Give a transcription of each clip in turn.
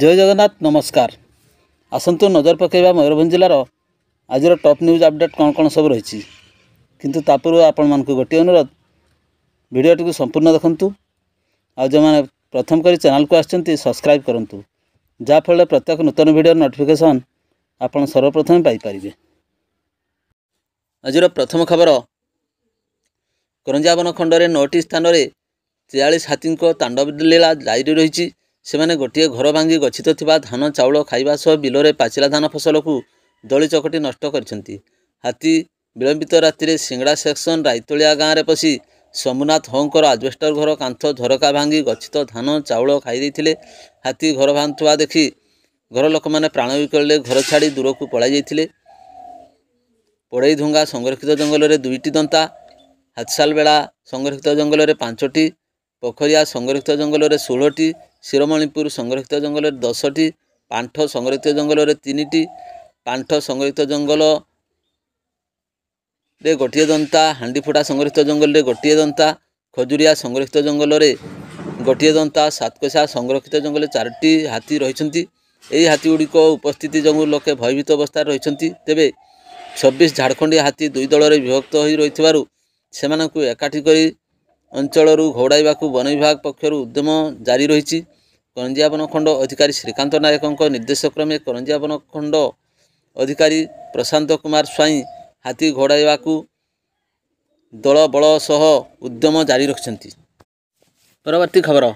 जय जगन्नाथ नमस्कार। आसतु नजर पकेबा मयूरभंज जिलार आज टॉप न्यूज अपडेट कौन कौन सब रही किंतु तापूर्व आपण मानक गोटे अनुरोध वीडियोटी को संपूर्ण देखंतु आ जो मैंने प्रथम करी चैनल को आछंती सब्सक्राइब करंतु जाफल प्रत्येक नूतन वीडियो नोटिफिकेशन आपण सर्वप्रथम पाई परिबे। आज प्रथम खबर करंजिया वन खंड 9टी स्थान में 43 हाथी तांडव लीला जारी रही। सेमाने गोटे घर भांगी गच्छित थिबा धान चाउल खाइबा सह बिलरे पाचिला धान फसल को दली चकटी नष्ट करछंती। हाथी विलंबित राति सिंगड़ा सेक्शन राइतलिया गाँव में पशि शंभुनाथ हंकर आजबेस्टर घर कांथ झरका भांगी गच्छित धान चाउल खाई देथिले। हाथी घर भांगुवा देखि घर लोक मैंने प्राण विकल घर छाड़ी दूर को पलाई जाइथिले। पड़ई धुंगा संरक्षित जंगल में 2टी दंता, हाथसाल बेड़ा संरक्षित जंगल में 5टी, पोखरिया संरक्षित जंगल में 16टी, शिरोमणिपुर संरक्षित जंगल में 10टी, पांठ संरक्षित जंगल में 3टी, पांठ संरक्षित जंगल रे गोटे दंता, हांडीफुटा संरक्षित जंगल में गोटे दंता, खजुरिया संरक्षित जंगल में गोटे दंता, सातकोशा संरक्षित जंगल में 4टी हाथी रही। यही हाथी गुड़िक उपस्थिति जो लोके भयभीत अवस्था रही। तेबे 26 झाड़खंडी हाथी 2 दल में विभक्त हो रही सेमानंकु एकाठी करी अंचल घोड़ाइबा वन विभाग पक्षर उद्यम जारी रही। करंजिया वन खंड अधिकारी श्रीकांत नायकों निर्देशक्रमे करंजिया वन खंड अधिकारी प्रशांत कुमार स्वाई हाथी घोड़ाइबा दल बल सह उद्यम जारी रखिछंती। परवर्ती खबर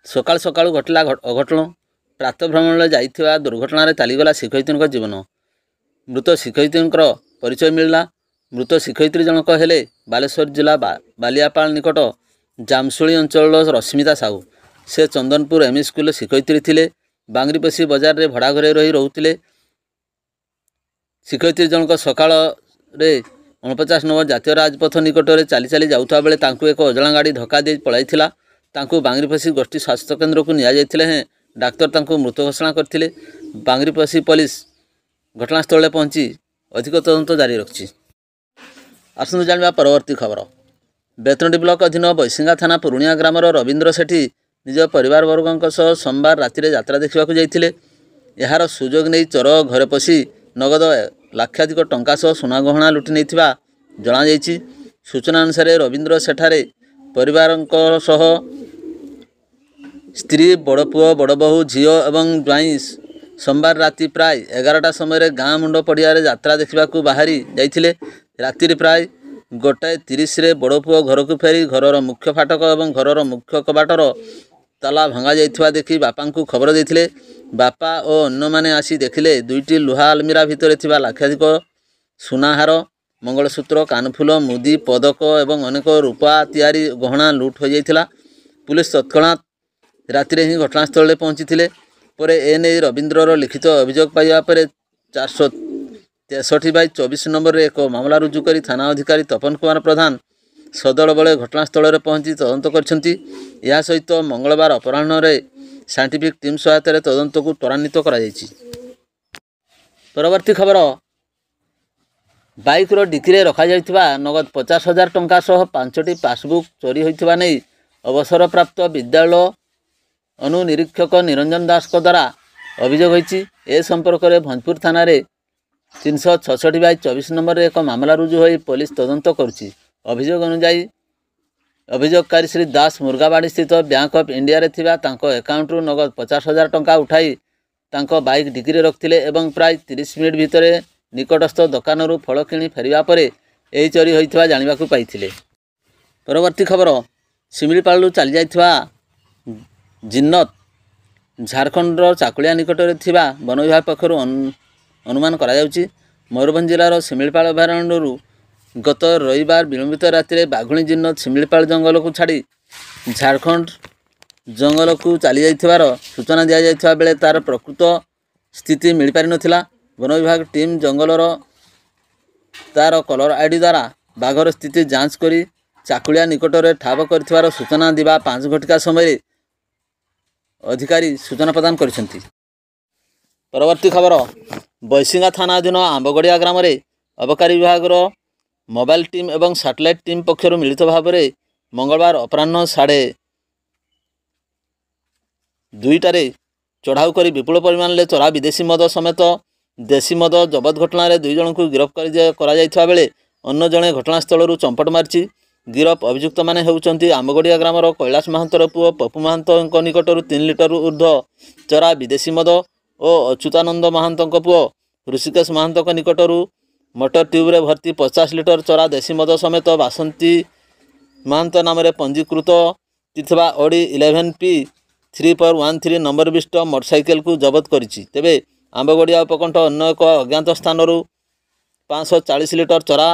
सकाल सकाल घटला अघटन प्रातः भ्रमण जाइथिबा दुर्घटना चालीगला शिक्षयित्री जीवन। मृत शिक्षयित्री परिचय मिलला। मृत शिक्षयित्री जनक हेले बालेश्वर जिला बालियापाल निकट जामशुली अंचल रश्मिता साहू। से चंदनपुर एमई स्कूल शिक्षयित्री थिले। बांगरीपसी बजार रे भड़ा घरे रही रोहुतिले। शिक्षयित्री जनक सकाल रे 49 नंबर जातीय राजपथ निकट में चली चली जाउथा बेले तांकु एक अजला गाड़ी धक्का दे पलाइथिला। तांकु बांगरीपसी गोष्ठी स्वास्थ्य केन्द्र को निया जाइथिले हैं डाक्तर तांकु मृत घोषणा करथिले। बांगरीपसी पुलिस घटनास्थल में पहुंची अधिक तदंत जारी रखी। आसतु जानिबा परवर्ती खबर बेतनटी ब्लॉक अधीन बैसिंगा थाना पुरुणिया ग्रामर रवींद्र सेठी निज परिवार वर्गों सह सोमवार राति यात्रा देखा जाइथिले। यार सुजोग नहीं चोर घरे पशि नगद लाक्षाधिक टंका सह सुना गहना लुटि नहीं जना जाइछि। सूचना अनुसार रवींद्र सेठारे परिवार सह स्त्री बड़ पुओ बड़ बहु झील और ज्वाई सोमवार राति प्राय 11टा समय गाँ मुंड पड़िया यात्रा देखा बाहरी जाइथिले। राति प्राय 1:30 बड़ पुओ घर को फेरी घरर मुख्य फाटक और घरर मुख्य कबाटर ताला भंगा जाइथिबा देखि बापा को खबर देथिले। बापा और अन्य माने आसी देखिले 2टी लुहा आलमीरा भितर थिबा लाक्षाधिक सुनाहार, मंगलसूत्र, कानफुल, मुदी, पदक और अनेक रूपा तैयारी गहना लुट हो जाइथिला। पुलिस तत्क्षणात राति ही घटनास्थल पहुंची पर एने रवींद्रर लिखित अभियोग पाइबा पर 463/24 नंबर रे एक मामला रुजु करी थाना अधिकारी तपन कुमार प्रधान सदल बले घटनास्थल में पहुंची तदंत करछंती। या सहित मंगलवार अपराह्न रे साइंटिफिक टीम सहायता तदंत को त्वरान्वित करा जायछि। परवर्ती खबर बाइक रो डिक्की रखा जाइथिबा नगद 50,000 टंका सह 5टी पासबुक चोरी होइथिबा नै अवसरप्राप्त विद्यालय अनुनिरीक्षक निरंजन दास द्वारा अभियोग होइछि। ए संपर्क में भंजपुर थाना रे 366/24 नंबर एक मामला रुजु होई पुलिस तदंत करुछि। अभियोग अनुसार अभियोगकारी श्री दास मुर्गाबाड़ी स्थित बैंक ऑफ इंडिया रे थिबा तांको अकाउंट रु नगद 50,000 टंका उठाई तांको बाइक डिक्की रखिथिले एवं प्राय 30 मिनिट भितर निकटस्थ दुकान रु फल किणी फेरिबा परे एही चोरी होइथिबा जानिबाकू पाइथिले। परवर्ती खबर सिमिलीपाल चली जाइथिबा जिन्नत झारखंड चाकुलिया निकट में थिबा वन विभाग पक्षर अनुमान करा जाउछि। मयूरभंज जिलार सिमिलीपाल अभयारण्य गत रविवार विलंबित राति बाघुणी जिन्नत सिमिलीपाल जंगल को छाड़ी झारखंड जंगल को चली जाइथिबार सूचना दिया जाइथिबा बेले तार प्रकृत स्थिति मिल पारि नथिला। वन विभाग टीम जंगलर तार कलर आईडी द्वारा बाघर स्थिति जांच करी चाकुलिया निकट में ठाब कर सूचना दिबा 5 घटिका समय अधिकारी सूचना प्रदान करिसेंती। परवर्ती खबर बैसिंगा थाना अधीन आंबगड़िया ग्राम में अबकारी विभाग मोबाइल टीम एवं सैटेलाइट टीम पक्षर मिलित भाव में मंगलवार अपराह्न 2:30 ଚଢ଼ାଉ କରି ବିପୁଳ ପରିମାଣରେ ଚୋରା ବିଦେଶୀ ମଦ ସମେତ ଦେଶୀ ମଦ ଜବତ ଘଟଣାରେ 2 ଜଣଙ୍କୁ ଗିରଫ କରାଯାଇଥିବା ବେଳେ ଅନ୍ୟ ଜଣେ ଘଟଣାସ୍ଥଳରୁ ଚମ୍ପଟ ମାରିଛି। ଗିରଫ ଅଭିଯୁକ୍ତମାନେ ହେଉଛନ୍ତି ଆମ୍ବଗଡ଼ିଆ ଗ୍ରାମର କୈଳାସ ମାହାନ୍ତର ପୁଅ ପପୁ ମାହାନ୍ତଙ୍କ ନିକଟରୁ 3 ଲିଟରରୁ ଉର୍ଦ୍ଧ୍ୱ ଚୋରା ବିଦେଶୀ ମଦ ଓ ଅଚ୍ୟୁତାନନ୍ଦ ମାହାନ୍ତଙ୍କ ପୁଅ ଋଷିକେଶ ମାହାନ୍ତଙ୍କ ନିକଟରୁ ମଟର ଟ୍ୟୁବ୍ରେ ଭର୍ତ୍ତି 50 ଲିଟର ଚୋରା ଦେଶୀ ମଦ ସମେତ ବାସନ୍ତୀ ମାହାନ୍ତ ନାମରେ ପଞ୍ଜୀକୃତ ଥିବା ଅଡ଼ି 11P3413 ନମ୍ବର ବିଶିଷ୍ଟ ମୋଟରସାଇକେଲକୁ ଜବତ କରିଛି। ତେବେ ଆମ୍ବଗଡ଼ିଆ ଉପକଣ୍ଠ ଅନ୍ୟ ଏକ ଅଜ୍ଞାତ ସ୍ଥାନରୁ 540 ଲିଟର ଚୋରା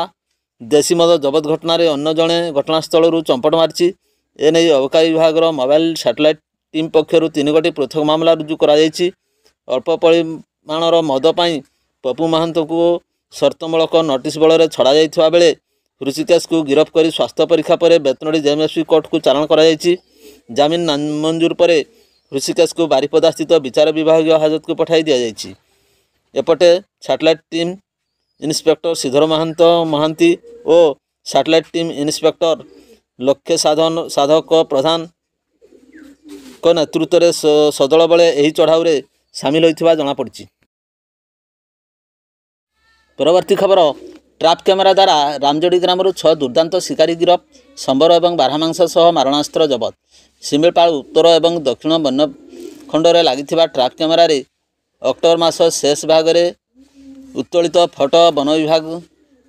ଦେଶୀ ମଦ ଜବତ ଘଟଣାରେ ଅନ୍ୟ ଜଣେ ଘଟଣାସ୍ଥଳରୁ ଚମ୍ପଟ ମାରିଛି। ଏନେଇ ଅବକାରୀ ବିଭାଗର ମୋବାଇଲ ସାଟେଲାଇଟ୍ ଟିମ୍ ପକ୍ଷରୁ 3 ଗୋଟି ପୃଥକ ମାମଲା ରୁଜୁ କରାଯାଇଛି। ଅଳ୍ପ ପରିମାଣର ମଦ ପାଇଁ ପପୁ ମାହାନ୍ତଙ୍କୁ ସର୍ତ୍ତମୂଳକ ନୋଟିସ୍ ବଳରେ ଛଡ଼ାଯାଇଥିବା ବେଳେ ଋଷିକେଶକୁ ଗିରଫ କରି ସ୍ୱାସ୍ଥ୍ୟ ପରୀକ୍ଷା ପରେ ବେତନଡ଼ି ଜେଏମ୍ଏଫ୍ସି କୋର୍ଟକୁ ଚାଲାଣ କରାଯାଇଛି। ଜାମିନ ନାମଞ୍ଜୁର ପରେ ଋଷିକେଶକୁ ବାରିପଦାସ୍ଥିତ ବିଚାର ବିଭାଗୀୟ ହାଜତକୁ ପଠାଇ ଦିଆଯାଇଛି। ଏପଟେ satellite team inspector Sridhar Mohanty ଓ satellite team inspector Lakshya Sadhak ପ୍ରଧାନଙ୍କ ନେତୃତ୍ୱରେ ସଦଳ ବଳେ ଏହି ଚଢ଼ାଉରେ ସାମିଲ ହୋଇଥିବା ଜଣାପଡ଼ିଛି। ପରବର୍ତ୍ତୀ ଖବର, ଟ୍ରାପ୍ କ୍ୟାମେରା ଦ୍ୱାରା ରାମଯୋଡ଼ି ଗ୍ରାମରୁ 6 ଦୁର୍ଦାନ୍ତ ଶିକାରୀ ଗିରଫ, ସମ୍ବର ଏବଂ ବାରହା ମାଂସ ସହ ମାରଣାସ୍ତ୍ର ଜବତ। ଶିମିଳିପାଳ ଉତ୍ତର ଏବଂ ଦକ୍ଷିଣ ବନ୍ୟଖଣ୍ଡରେ ଲାଗିଥିବା ଟ୍ରାପ୍ କ୍ୟାମେରାରେ ଅକ୍ଟୋବର ମାସ ଶେଷ ଭାଗରେ ଉତ୍ତୋଳିତ ଫଟୋ ବନ ବିଭାଗ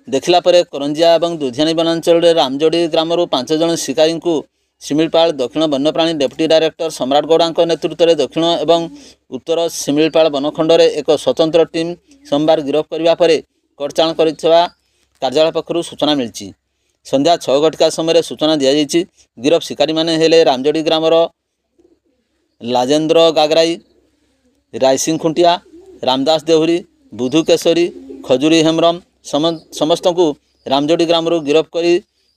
ଦେଖିଲା ପରେ କରଞ୍ଜିଆ ଏବଂ ଦୁଧିଆନୀ ବନାଞ୍ଚଳରେ ରାମଯୋଡ଼ି ଗ୍ରାମରୁ 5 ଜଣ ଶିକାରୀଙ୍କୁ ଶିମିଳିପାଳ ଦକ୍ଷିଣ ବନ୍ୟପ୍ରାଣୀ ଡେପୁଟି ଡାଇରେକ୍ଟର ସମ୍ରାଟ ଗୌଡ଼ାଙ୍କ ନେତୃତ୍ୱରେ ଦକ୍ଷିଣ ଏବଂ ଉତ୍ତର ଶିମିଳିପାଳ ବନଖଣ୍ଡରେ ଏକ ସ୍ୱତନ୍ତ୍ର ଟିମ୍ ସୋମବାର ଗିରଫ କରିବା ପରେ କୋର୍ଟ ଚାଲାଣ କରିଥିବା କାର୍ଯ୍ୟାଳୟ ପକ୍ଷରୁ ସୂଚନା ମିଳିଛି। ସନ୍ଧ୍ୟା 6 ଘଟିକା ସମୟରେ ସୂଚନା ଦିଆଯାଇଛି। ଗିରଫ ଶିକାରୀମାନେ ହେଲେ ରାମଯୋଡ଼ି ଗ୍ରାମର ଲାଜେନ୍ଦ୍ର ଗାଗରାଇ, ରାଇସିଂ ଖୁଣ୍ଟିଆ, ରାମଦାସ ଦେହୁରୀ, ବୁଧୁ କେଶରୀ, ଖଜୁରୀ ହେମ୍ରମ ସମସ୍ତଙ୍କୁ ରାମଯୋଡ଼ି ଗ୍ରାମରୁ ଗିରଫ କରି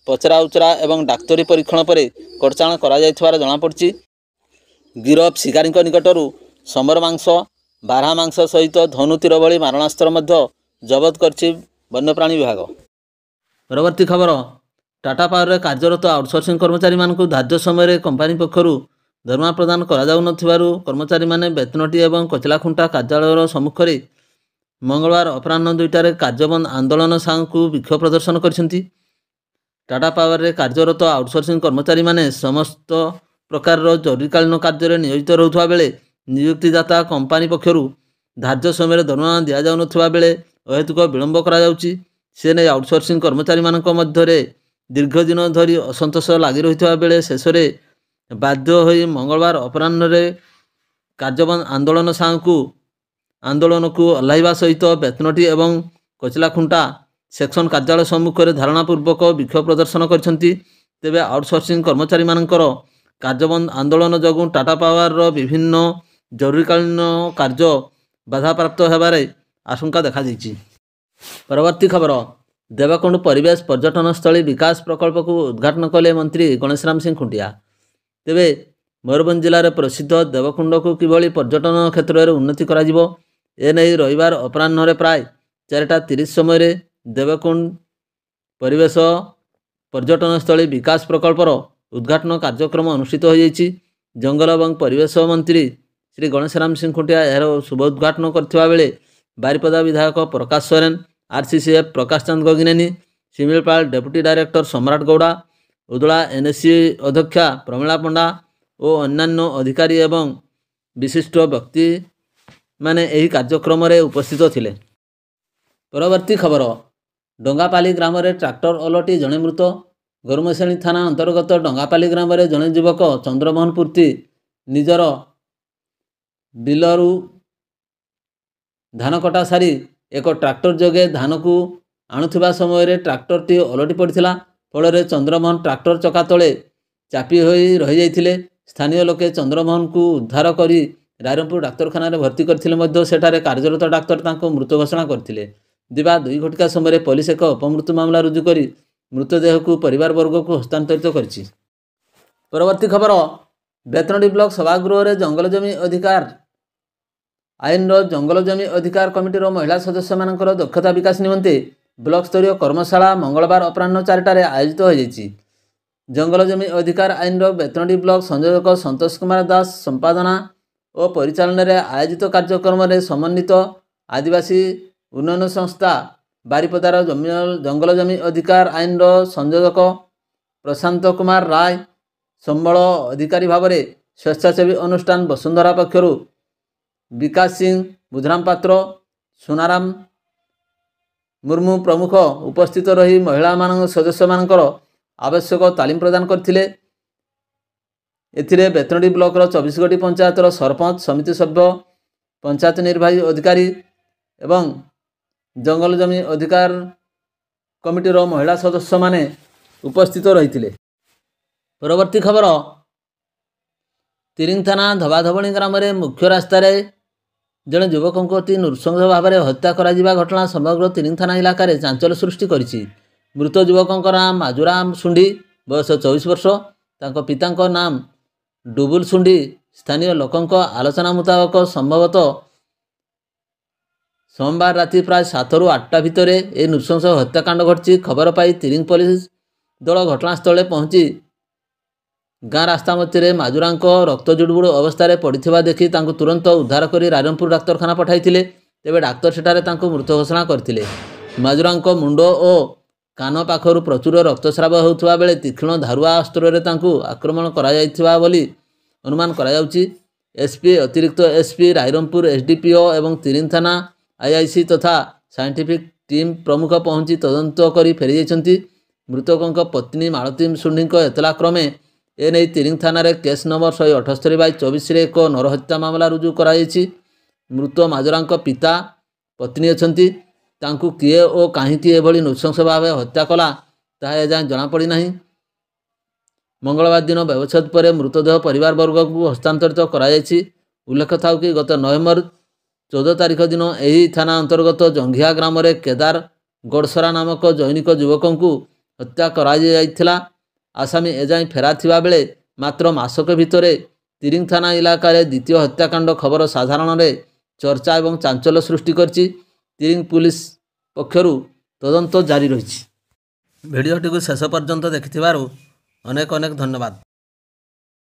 ପଚରା ଉଚରା ଏବଂ ଡାକ୍ତରୀ ପରୀକ୍ଷଣ ପରେ କୋର୍ଟ ଚାଲାଣ କରାଯାଇଥିବାର ଜଣାପଡ଼ିଛି। ଗିରଫ ଶିକାରୀଙ୍କ ନିକଟରୁ ସମର ମାଂସ, ବାରହା ମାଂସ ସହିତ ଧନୁ ତୀର ଭଳି ମାରଣାସ୍ତ୍ର ମଧ୍ୟ ଜବତ କରିଛି ବନ୍ୟପ୍ରାଣୀ ବିଭାଗ। ପରବର୍ତ୍ତୀ ଖବର, ଟାଟା ପାୱାରରେ କାର୍ଯ୍ୟରତ ଆଉଟସୋର୍ସିଂ କର୍ମଚାରୀମାନଙ୍କୁ ଧାର୍ଯ୍ୟ ସମୟରେ କମ୍ପାନୀ ପକ୍ଷରୁ ଦରମା ପ୍ରଦାନ କରାଯାଉନଥିବାରୁ କର୍ମଚାରୀମାନେ ବେତନଟି ଏବଂ କଚିଲାଖୁଣ୍ଟା କାର୍ଯ୍ୟାଳୟର ସମ୍ମୁଖରେ ମଙ୍ଗଳବାର ଅପରାହ୍ନ 2ଟାରେ କାର୍ଯ୍ୟବନ୍ଦ ଆନ୍ଦୋଳନ ସାଙ୍ଗକୁ ବିକ୍ଷୋଭ ପ୍ରଦର୍ଶନ କରିଛନ୍ତି। ଟାଟା ପାୱାରରେ କାର୍ଯ୍ୟରତ ଆଉଟସୋର୍ସିଂ କର୍ମଚାରୀମାନେ ସମସ୍ତ ପ୍ରକାରର ଜରୁରୀକାଳୀନ କାର୍ଯ୍ୟରେ ନିୟୋଜିତ ରହୁଥିବା ବେଳେ ନିଯୁକ୍ତିଦାତା କମ୍ପାନୀ ପକ୍ଷରୁ ଧାର୍ଯ୍ୟ ସମୟରେ ଦରମା ଦିଆଯାଉନଥିବା ବେଳେ ଅହେତୁକ ବିଳମ୍ବ କରାଯାଉଛି। ସେ ନେଇ ଆଉଟସୋର୍ସିଂ କର୍ମଚାରୀମାନଙ୍କ ମଧ୍ୟରେ ଦୀର୍ଘ ଦିନ ଧରି ଅସନ୍ତୋଷ ଲାଗି ରହିଥିବା ବେଳେ ଶେଷରେ ବାଧ୍ୟ ହୋଇ ମଙ୍ଗଳବାର ଅପରାହ୍ନରେ କାର୍ଯ୍ୟବନ୍ଦ ଆନ୍ଦୋଳନକୁ ଓହ୍ଲାଇବା ସହିତ ବେତନଟି ଏବଂ କଚିଲାଖୁଣ୍ଟା ସେକ୍ସନ କାର୍ଯ୍ୟାଳୟ ସମ୍ମୁଖରେ ଧାରଣାପୂର୍ବକ ବିକ୍ଷୋଭ ପ୍ରଦର୍ଶନ କରିଛନ୍ତି। ତେବେ ଆଉଟସୋର୍ସିଂ କର୍ମଚାରୀମାନଙ୍କର କାର୍ଯ୍ୟବନ୍ଦ ଆନ୍ଦୋଳନ ଯୋଗୁଁ ଟାଟା ପାୱାରର ବିଭିନ୍ନ ଜରୁରୀକାଳୀନ କାର୍ଯ୍ୟ ବାଧାପ୍ରାପ୍ତ ହେବାର ଆଶଙ୍କା ଦେଖାଦେଇଛି। ପରବର୍ତ୍ତୀ ଖବର, ଦେବକୁଣ୍ଡ ପରିବେଶ ପର୍ଯ୍ୟଟନସ୍ଥଳୀ ବିକାଶ ପ୍ରକଳ୍ପକୁ ଉଦ୍ଘାଟନ କଲେ ମନ୍ତ୍ରୀ ଗଣେଶରାମ ସିଂ ଖୁଣ୍ଟିଆ। ତେବେ ମୟୂରଭଞ୍ଜ ଜିଲ୍ଲାରେ ପ୍ରସିଦ୍ଧ ଦେବକୁଣ୍ଡକୁ କିଭଳି ପର୍ଯ୍ୟଟନ କ୍ଷେତ୍ରରେ ଉନ୍ନତି କରାଯିବ, ଏନେଇ ରବିବାର ଅପରାହ୍ନରେ ପ୍ରାୟ 4:30 ସମୟରେ ଦେବକୁଣ୍ଡ ପରିବେଶ ପର୍ଯ୍ୟଟନସ୍ଥଳୀ ବିକାଶ ପ୍ରକଳ୍ପର ଉଦ୍ଘାଟନ କାର୍ଯ୍ୟକ୍ରମ ଅନୁଷ୍ଠିତ ହୋଇଯାଇଛି। ଜଙ୍ଗଲ ଏବଂ ପରିବେଶ ମନ୍ତ୍ରୀ ଶ୍ରୀ ଗଣେଶରାମ ସିଂ ଖୁଣ୍ଟିଆ ଏହାର ଶୁଭ ଉଦ୍ଘାଟନ କରିଥିବା ବେଳେ ବାରିପଦା ବିଧାୟକ ପ୍ରକାଶ ସୋରେନ, RCCF ପ୍ରକାଶ ଚାନ୍ଦ ଗଗନେନୀ, ଶିମିଳିପାଳ ଡେପୁଟି ଡାଇରେକ୍ଟର ସମ୍ରାଟ ଗୌଡ଼ା, ଉଦଳା NSC ଅଧ୍ୟକ୍ଷା ପ୍ରମିଳା ପଣ୍ଡା ଓ ଅନ୍ୟାନ୍ୟ ଅଧିକାରୀ ଏବଂ ବିଶିଷ୍ଟ ବ୍ୟକ୍ତିମାନେ ଏହି କାର୍ଯ୍ୟକ୍ରମରେ ଉପସ୍ଥିତ ଥିଲେ। ପରବର୍ତ୍ତୀ ଖବର, ଡଙ୍ଗାପାଲି ଗ୍ରାମରେ ଟ୍ରାକ୍ଟର ଓଲଟି ଜଣେ ମୃତ। ଗରୁମଶେଣି ଥାନା ଅନ୍ତର୍ଗତ ଡଙ୍ଗାପାଲି ଗ୍ରାମରେ ଜଣେ ଯୁବକ ଚନ୍ଦ୍ରମୋହନ ପୂର୍ତ୍ତି ନିଜର ବିଲରୁ ଧାନ କଟା ସାରି ଏକ ଟ୍ରାକ୍ଟର ଯୋଗେ ଧାନକୁ ଆଣୁଥିବା ସମୟରେ ଟ୍ରାକ୍ଟରଟି ଓଲଟି ପଡ଼ିଥିଲା। ଫଳରେ ଚନ୍ଦ୍ରମୋହନ ଟ୍ରାକ୍ଟର ଚକା ତଳେ ଚାପି ହୋଇ ରହିଯାଇଥିଲେ। ସ୍ଥାନୀୟ ଲୋକେ ଚନ୍ଦ୍ରମୋହନଙ୍କୁ ଉଦ୍ଧାର କରି ରାଇରଙ୍ଗପୁର ଡାକ୍ତରଖାନାରେ ଭର୍ତ୍ତି କରିଥିଲେ ମଧ୍ୟ ସେଠାରେ କାର୍ଯ୍ୟରତ ଡାକ୍ତର ତାଙ୍କୁ ମୃତ ଘୋଷଣା କରିଥିଲେ। ଦିବା 2 ଘଟିକା ସମୟରେ ପୋଲିସ ଏକ ଅପମୃତ୍ୟୁ ମାମଲା ରୁଜୁ କରି ମୃତଦେହକୁ ପରିବାରବର୍ଗକୁ ହସ୍ତାନ୍ତରିତ କରିଛି। ପରବର୍ତ୍ତୀ ଖବର, ବେତନଟି ବ୍ଲକ ସଭାଗୃହରେ ଜଙ୍ଗଲ ଜମି ଅଧିକାର ଆଇନର ଜଙ୍ଗଲ ଜମି ଅଧିକାର କମିଟିର ମହିଳା ସଦସ୍ୟମାନଙ୍କର ଦକ୍ଷତା ବିକାଶ ନିମନ୍ତେ ବ୍ଲକସ୍ତରୀୟ କର୍ମଶାଳା ମଙ୍ଗଳବାର ଅପରାହ୍ନ 4ଟାରେ ଆୟୋଜିତ ହୋଇଯାଇଛି। ଜଙ୍ଗଲ ଜମି ଅଧିକାର ଆଇନର ବେତନଟି ବ୍ଲକ ସଂଯୋଜକ ସନ୍ତୋଷ କୁମାର ଦାସ ସମ୍ପାଦନା ଓ ଓ ପରିଚାଳନାରେ ଆୟୋଜିତ କାର୍ଯ୍ୟକ୍ରମରେ ସମନ୍ୱିତ ଆଦିବାସୀ ଉନ୍ନୟନ ସଂସ୍ଥା ବାରିପଦାର ଜଙ୍ଗଲ ଜମି ଅଧିକାର ଆଇନର ସଂଯୋଜକ ପ୍ରଶାନ୍ତ କୁମାର ରାୟ, ସମ୍ବଳ ଅଧିକାରୀ ଭାବରେ ସ୍ୱେଚ୍ଛାସେବୀ ଅନୁଷ୍ଠାନ ବସୁନ୍ଧରା ପକ୍ଷରୁ ବିକାଶ ସିଂ, ବୁଧରାମ ପାତ୍ର, ସୁନାରାମ ମୁର୍ମୁ ପ୍ରମୁଖ ଉପସ୍ଥିତ ରହି ମହିଳାମାନଙ୍କ ସଦସ୍ୟମାନଙ୍କର ଆବଶ୍ୟକ ତାଲିମ ପ୍ରଦାନ କରିଥିଲେ। ଏଥିରେ ବେତନଟୀ ବ୍ଲକର 24ଗୋଟି ପଞ୍ଚାୟତର ସରପଞ୍ଚ, ସମିତି ସଭ୍ୟ, ପଞ୍ଚାୟତ ନିର୍ବାହୀ ଅଧିକାରୀ ଏବଂ ଜଙ୍ଗଲ ଜମି ଅଧିକାର କମିଟିର ମହିଳା ସଦସ୍ୟମାନେ ଉପସ୍ଥିତ ରହିଥିଲେ। ପରବର୍ତ୍ତୀ ଖବର, ତିରିଙ୍ଗ ଥାନା ଧବାଧବଣୀ ଗ୍ରାମରେ ମୁଖ୍ୟ ରାସ୍ତାରେ ଜଣେ ଯୁବକଙ୍କୁ ଅତି ନୃଶଂସ ଭାବରେ ହତ୍ୟା କରାଯିବା ଘଟଣା ସମଗ୍ର ତିରିଙ୍ଗ ଥାନା ଇଲାକାରେ ଚାଞ୍ଚଲ୍ୟ ସୃଷ୍ଟି କରିଛି। ମୃତ ଯୁବକଙ୍କ ନାମ ମାଜୁରାମ ସୁଣ୍ଡି, ବୟସ 24 ବର୍ଷ। ତାଙ୍କ ପିତାଙ୍କ ନାମ ଡୁବୁଲ ସୁଣ୍ଡି। ସ୍ଥାନୀୟ ଲୋକଙ୍କ ଆଲୋଚନା ମୁତାବକ ସମ୍ଭବତଃ ସୋମବାର ରାତି ପ୍ରାୟ 7ରୁ 8ଟା ଭିତରେ ଏହି ନୃଶଂସ ହତ୍ୟାକାଣ୍ଡ ଘଟିଛି। ଖବର ପାଇ ତିରିଙ୍ଗ ପୋଲିସ ଦଳ ଘଟଣାସ୍ଥଳରେ ପହଞ୍ଚି ଗାଁ ରାସ୍ତା ମଧ୍ୟରେ ମାଜୁରାଙ୍କ ରକ୍ତ ଜୁଡୁବୁଡୁ ଅବସ୍ଥାରେ ପଡ଼ିଥିବା ଦେଖି ତାଙ୍କୁ ତୁରନ୍ତ ଉଦ୍ଧାର କରି ରାଇରଙ୍ଗପୁର ଡାକ୍ତରଖାନା ପଠାଇଥିଲେ। ତେବେ ଡାକ୍ତର ସେଠାରେ ତାଙ୍କୁ ମୃତ ଘୋଷଣା କରିଥିଲେ। ମାଜୁରାଙ୍କ ମୁଣ୍ଡ ଓ କାନ ପାଖରୁ ପ୍ରଚୁର ରକ୍ତସ୍ରାବ ହେଉଥିବା ବେଳେ ତୀକ୍ଷ୍ଣ ଧାରୁଆ ଅସ୍ତ୍ରରେ ତାଙ୍କୁ ଆକ୍ରମଣ କରାଯାଇଥିବା ବୋଲି ଅନୁମାନ କରାଯାଉଛି। ଏସ୍ପି, ଅତିରିକ୍ତ ଏସ୍ପି, ରାଇରଙ୍ଗପୁର ଏସ୍ଡିପିଓ ଏବଂ ତିରିଙ୍ଗ ଥାନା ଆଇଆଇସି ତଥା ସାଇଣ୍ଟିଫିକ୍ ଟିମ୍ ପ୍ରମୁଖ ପହଞ୍ଚି ତଦନ୍ତ କରି ଫେରିଯାଇଛନ୍ତି। ମୃତକଙ୍କ ପତ୍ନୀ ମାଳତୀ ସୁଣ୍ଡିଙ୍କ ଏତଲା କ୍ରମେ ଏନେଇ ତିରିଙ୍ଗ ଥାନାରେ କେସ୍ ନମ୍ବର 178/24ରେ ଏକ ନରହତ୍ୟା ମାମଲା ରୁଜୁ କରାଯାଇଛି। ମୃତ ମାଜୁରାଙ୍କ ପିତା, ପତ୍ନୀ ଅଛନ୍ତି। ତାଙ୍କୁ କିଏ ଓ କାହିଁକି ଏଭଳି ନୃଶଂସ ଭାବେ ହତ୍ୟା କଲା ତାହା ଏଯାଏଁ ଜଣାପଡ଼ିନାହିଁ। ମଙ୍ଗଳବାର ଦିନ ବ୍ୟବଚ୍ଛେଦ ପରେ ମୃତଦେହ ପରିବାରବର୍ଗଙ୍କୁ ହସ୍ତାନ୍ତରିତ କରାଯାଇଛି। ଉଲ୍ଲେଖ ଥାଉ କି ଗତ ନଭେମ୍ବର 14 ତାରିଖ ଦିନ ଏହି ଥାନା ଅନ୍ତର୍ଗତ ଜଙ୍ଘିଆ ଗ୍ରାମରେ କେଦାର ଗଡ଼ସରା ନାମକ ଜୈନିକ ଯୁବକଙ୍କୁ ହତ୍ୟା କରାଯାଇଥିଲା। ଆସାମୀ ଏଯାଏଁ ଫେରାର ଥିବା ବେଳେ ମାତ୍ର ମାସକ ଭିତରେ ତିରିଙ୍ଗ ଥାନା ଇଲାକାରେ ଦ୍ୱିତୀୟ ହତ୍ୟାକାଣ୍ଡ ଖବର ସାଧାରଣରେ ଚର୍ଚ୍ଚା ଏବଂ ଚାଞ୍ଚଲ୍ୟ ସୃଷ୍ଟି କରିଛି। ତିରିଙ୍ଗ ପୁଲିସ ପକ୍ଷରୁ ତଦନ୍ତ ଜାରି ରହିଛି। ଭିଡ଼ିଓଟିକୁ ଶେଷ ପର୍ଯ୍ୟନ୍ତ ଦେଖିଥିବାରୁ ଅନେକ ଅନେକ ଧନ୍ୟବାଦ।